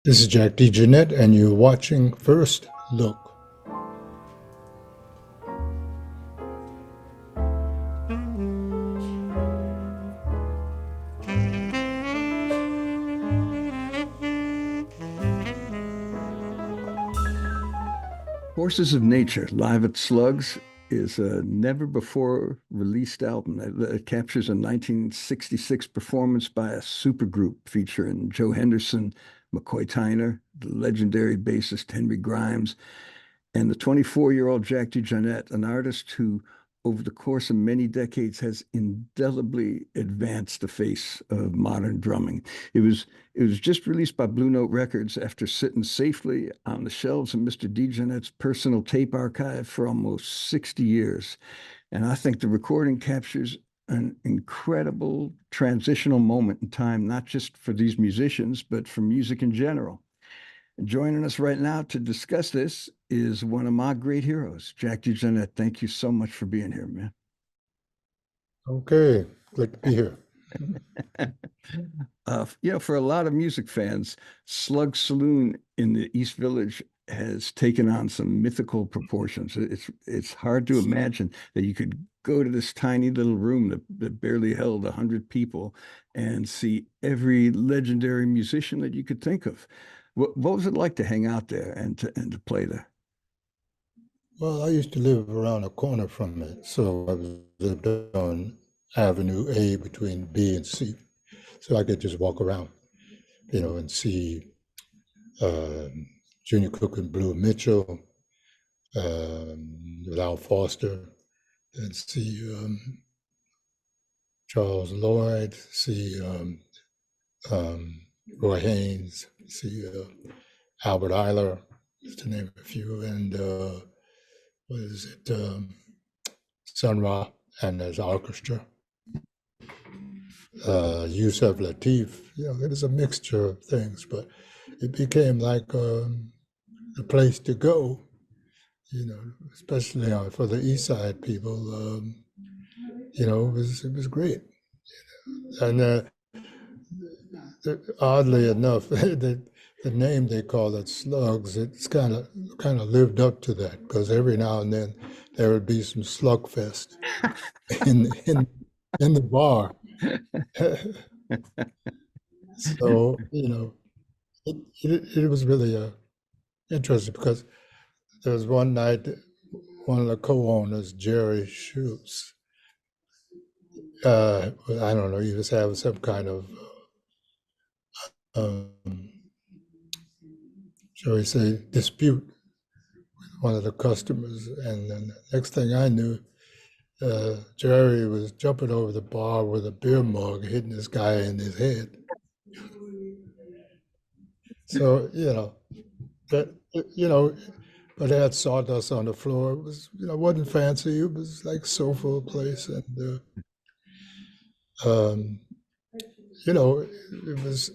This is Jack DeJohnette, and you're watching First Look. Forces of Nature, live at Slugs, is a never before released album that captures a 1966 performance by a supergroup featuring Joe Henderson, McCoy Tyner, the legendary bassist Henry Grimes, and the 24-year-old Jack DeJohnette, an artist who, over the course of many decades, has indelibly advanced the face of modern drumming. It was just released by Blue Note Records after sitting safely on the shelves of Mr. DeJohnette's personal tape archive for almost 60 years. And I think the recording captures an incredible transitional moment in time, not just for these musicians, but for music in general. Joining us right now to discuss this is one of my great heroes, Jack DeJohnette. Thank you so much for being here, man. Okay, glad to be here. For a lot of music fans, Slug Saloon in the East Village has taken on some mythical proportions. It's hard to imagine that you could go to this tiny little room that barely held 100 people and see every legendary musician that you could think of. What was it like to hang out there and to play there? Well, I used to live around the corner from it, so I lived on Avenue A between B and C, so I could just walk around, and see Junior Cook and Blue Mitchell, with Al Foster, and see Charles Lloyd, see Roy Haynes, see Albert Eiler, just to name a few, and what is it, Sun Ra and his orchestra, Yusef Lateef. It was a mixture of things, but it became like the place to go, especially for the East Side people. It was great. And oddly enough, the name they call it Slugs, it's kind of lived up to that, because every now and then there would be some slugfest in the bar. So it was really interesting, because there was one night one of the co-owners, Jerry Schultz, I don't know, he was having some kind of um, shall we say, dispute with one of the customers. And then the next thing I knew, Jerry was jumping over the bar with a beer mug, hitting this guy in his head. So, that, but it had sawdust on the floor. It was, wasn't fancy. It was like sofa place. And, it was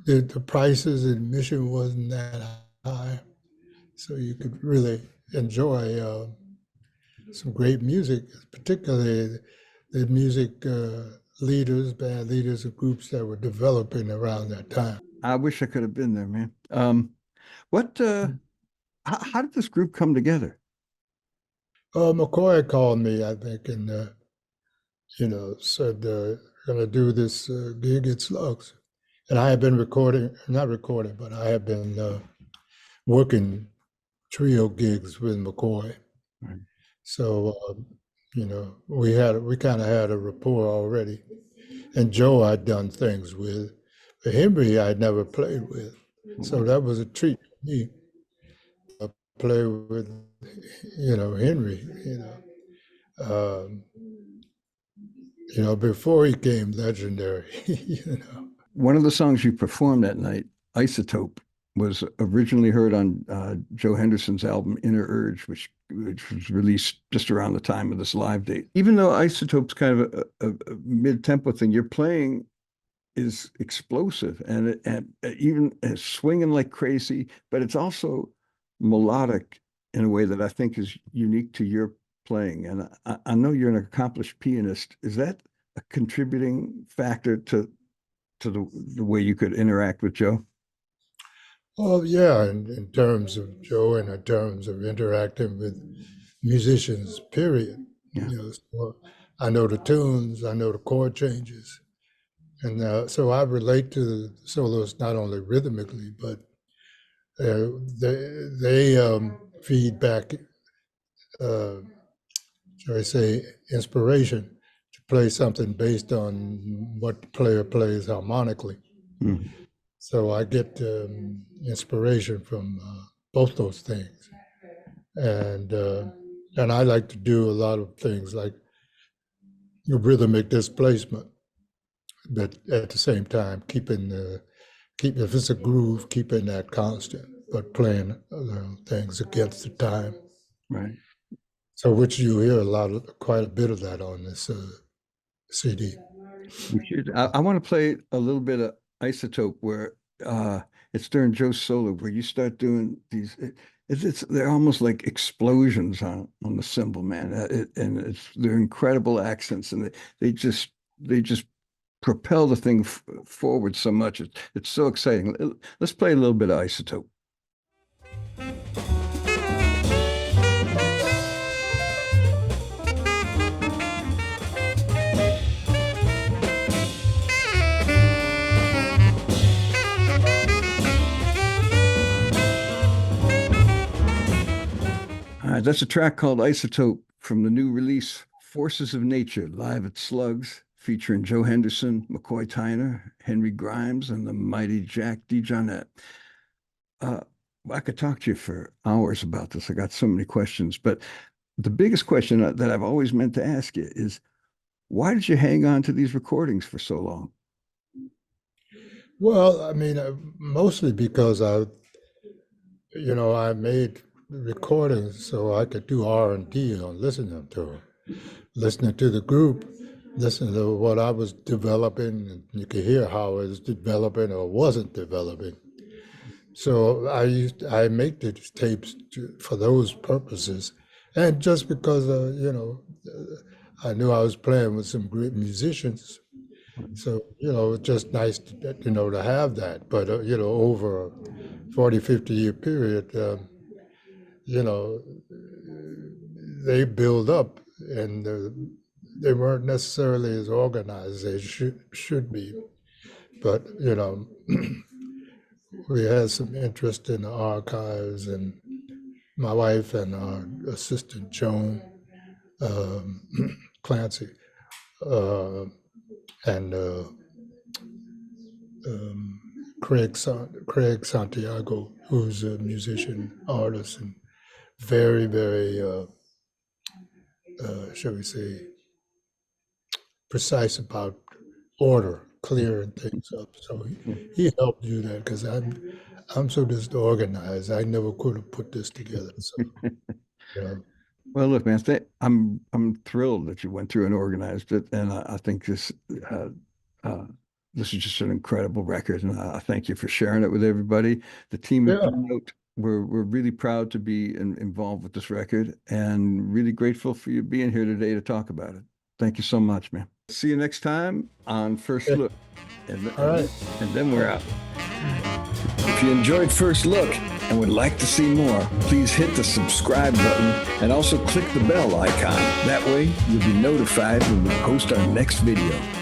the prices, admission wasn't that high. So you could really enjoy some great music, particularly the music leaders, band leaders of groups that were developing around that time. I wish I could have been there, man. What? How did this group come together? McCoy called me, I think, and said, "Gonna do this gig at Slugs," and I had been not recording, but I had been working trio gigs with McCoy. Right. So, we kind of had a rapport already. And Joe I'd done things with, but Henry I'd never played with. So that was a treat for me to play with, Henry, um, before he came legendary. One of the songs you performed that night, Isotope, was originally heard on Joe Henderson's album Inner Urge, which was released just around the time of this live date. Even though Isotope's kind of a mid-tempo thing, your playing is explosive and even swinging like crazy, but it's also melodic in a way that I think is unique to your playing. And I know you're an accomplished pianist. Is that a contributing factor to the way you could interact with Joe? Oh yeah, in terms of Joe and in terms of interacting with musicians, period. Yeah. So I know the tunes, I know the chord changes, and so I relate to the solos not only rhythmically, but they feed back, uh, shall I say, inspiration to play something based on what the player plays harmonically. Mhm. So I get inspiration from both those things, and uh, and I like to do a lot of things like rhythmic displacement, but at the same time keep if it's a groove, keeping that constant, but playing things against the time. Right. So which you hear quite a bit of that on this CD. We should. I want to play a little bit of Isotope where it's during Joe's solo where you start doing these. They're almost like explosions on the cymbal, man. And they're incredible accents, and they just propel the thing forward so much. It's so exciting. Let's play a little bit of Isotope. All right, that's a track called Isotope from the new release Forces of Nature, live at Slugs, featuring Joe Henderson, McCoy Tyner, Henry Grimes, and the mighty Jack DeJohnette. I could talk to you for hours about this. I got so many questions, but the biggest question that I've always meant to ask you is, why did you hang on to these recordings for so long? Well, I mean, mostly because I made recordings so I could do R&D on listening to them, listening to the group, listening to what I was developing, and you could hear how it was developing or wasn't developing. So I make these tapes for those purposes, and just because I knew I was playing with some great musicians, so it's just nice to have that. But over a 40, 50-year period, you know, they build up, and they weren't necessarily as organized as they should be. But we had some interest in the archives, and my wife and our assistant Joan Clancy uh, and um, Craig Santiago, who's a musician, artist, and very, very, shall we say, precise about order, clearing things up. So he helped do that because I'm so disorganized. I never could have put this together. So yeah. Well, look, man, I'm thrilled that you went through and organized it, and I think uh, uh, this is just an incredible record, and I thank you for sharing it with everybody. The team at Yeah. Blue Note, we're really proud to be involved with this record, and really grateful for you being here today to talk about it. Thank you so much, man. See you next time on First Look, All right. and then we're out. If you enjoyed First Look and would like to see more, please hit the subscribe button and also click the bell icon. That way, you'll be notified when we post our next video.